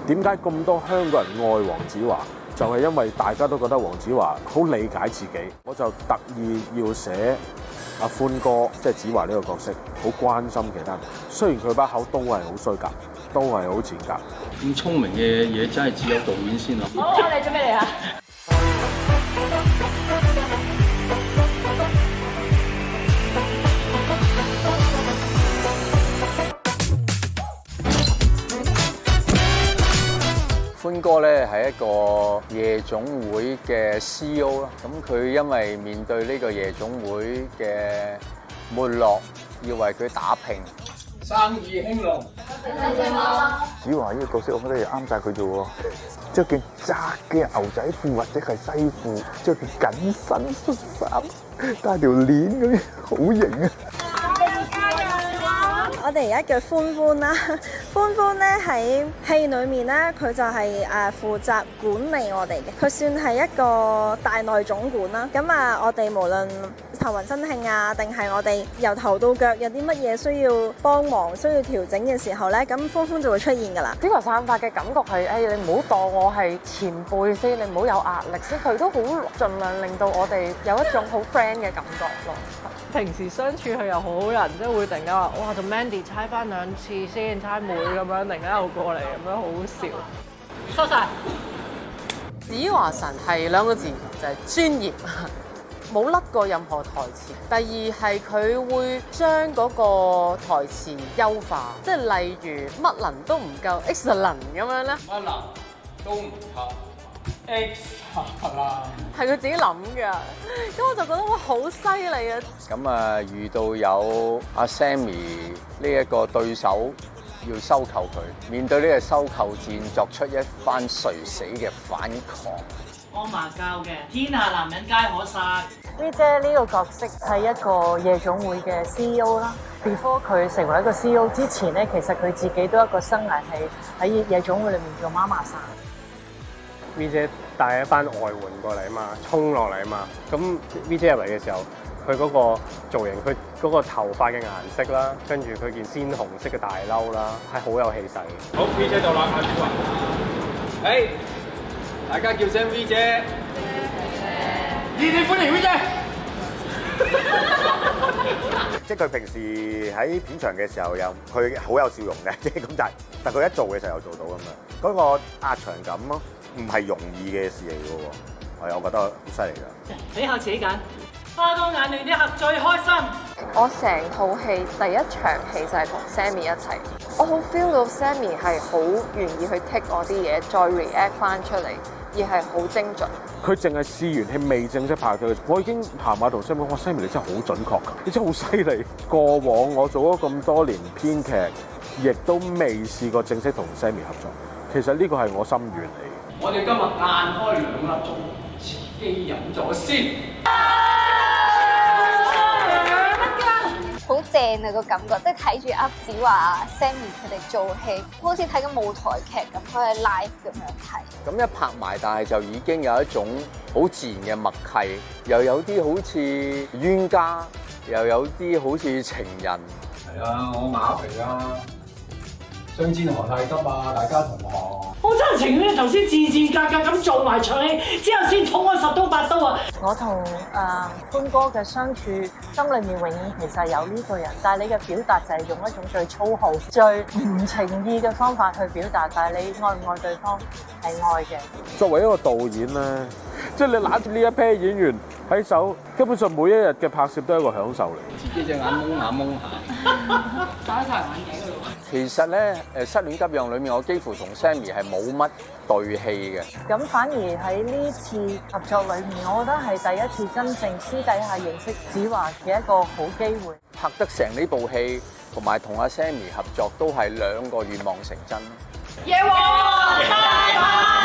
點解咁多香港人愛黃子華？就係因為大家都覺得黃子華好理解自己，我就特意要寫阿歡哥，即係子華呢個角色，好關心其他人。雖然佢把口都係好衰格，都係好賤格。咁聰明嘅嘢真係只有導演先諗。好，我哋準備嚟啦！歡哥咧係一個夜總會嘅 CEO 啦，咁佢因為面對呢個夜總會嘅沒落，要為佢打拼，生意興隆。子華呢個角色，我覺得又啱晒佢做喎，着件窄嘅牛仔褲或者係西褲，着件緊身恤衫，戴條鏈嗰啲，好型啊！我哋而家叫歡歡啦，歡歡咧喺戲裏面咧，佢就係負責管理我哋嘅，佢算係一個大內總管啦。咁我哋無論頭暈身慶啊，定係我哋由頭到腳有啲乜嘢需要幫忙、需要調整嘅時候咧，咁歡歡就會出現㗎啦。子華散發嘅感覺係，你唔好當我係前輩先，你唔好有壓力先，佢都好盡量令到我哋有一種好 friend 嘅感覺咯。平時相處佢又好人，即係會突然間話：哇，同 Mandy 猜翻2次先，猜妹咁樣，突然間又過嚟咁樣，好好笑。收晒。子華神係2個字，就係專業，冇甩過任何台詞。第二係佢會將嗰個台詞優化，即係例如乜能都唔夠 excellent 咁樣咧。乜能都唔夠 excellent。係佢自己諗㗎，咁我就覺得哇好犀利啊！咁遇到有阿 Sammy 呢一個對手要收購佢，面對呢個收購戰作出一番垂死嘅反抗。阿嫲教嘅天下男人皆可殺。V 姐呢個角色係一個夜總會嘅 CEO 啦。Before 佢成為一個 CEO 之前咧，其實佢自己都一個生涯係喺夜總會裏面做媽媽生。V 姐帶一班外援過嚟啊嘛，衝落嚟啊嘛，咁 V 姐入嚟嘅時候，佢嗰個造型，佢嗰個頭髮嘅顏色啦，跟住佢件鮮紅色嘅大褸啦，係好有氣勢嘅。好 ，V 姐就攬下子華。誒，大家叫聲 V 姐。熱烈歡迎 V 姐。即係佢平時喺片場嘅時候又佢好有笑容嘅，即係咁就係，但佢一做嘅時候又做到咁樣，嗰個壓場感咯，唔係容易嘅事嚟嘅喎，我覺得好犀利㗎。俾下自己揀，花多眼亂啲客最開心。我成套戲第一場戲就係同 Sammy 一齊，我好 feel 到 Sammy 係好願意去 take 我啲嘢，再 react 翻出嚟，而係好精準。佢淨係試完戲未正式拍嘅，我已經行埋同 Sammy 講：哇 ，Sammy 你真係好準確，你真係好犀利。過往我做咗咁多年編劇，亦都未試過正式同 Sammy 合作。其實呢個係我心願嚟嘅。我哋今日晏開2粒鐘，自己飲咗先。好正啊個感覺，即係睇住阿子華、Sammy 佢哋做戲，好似睇緊舞台劇咁，佢係 live 咁樣睇。咁一拍埋，但係就已經有一種好自然嘅默契，又有啲好似冤家，又有啲好似情人。係啊，我馬肥啊，相煎何太急啊，大家同行。我真係情願頭先字格咁做埋場戲，之後先捅我10刀8刀啊！我同歡哥嘅相處，心裏面永遠其實有呢個人，但係你嘅表達就係用一種最粗豪、最唔情意嘅方法去表達，但係你愛唔愛對方係愛嘅。作為一個導演咧，即係你揦住呢一批演員喺手，根本上每一日嘅拍攝都係一個享受嚟。自己隻眼蒙下蒙下，戴太陽眼鏡㗎咯。其實咧，失戀急讓裏面，我幾乎同 Sammy 係冇乜對戲嘅。咁反而喺呢次合作裏面，我覺得係第一次真正私底下認識子華嘅一個好機會。拍得成呢部戲，同埋同阿 Sammy 合作，都係2個願望成真。夜王大牌。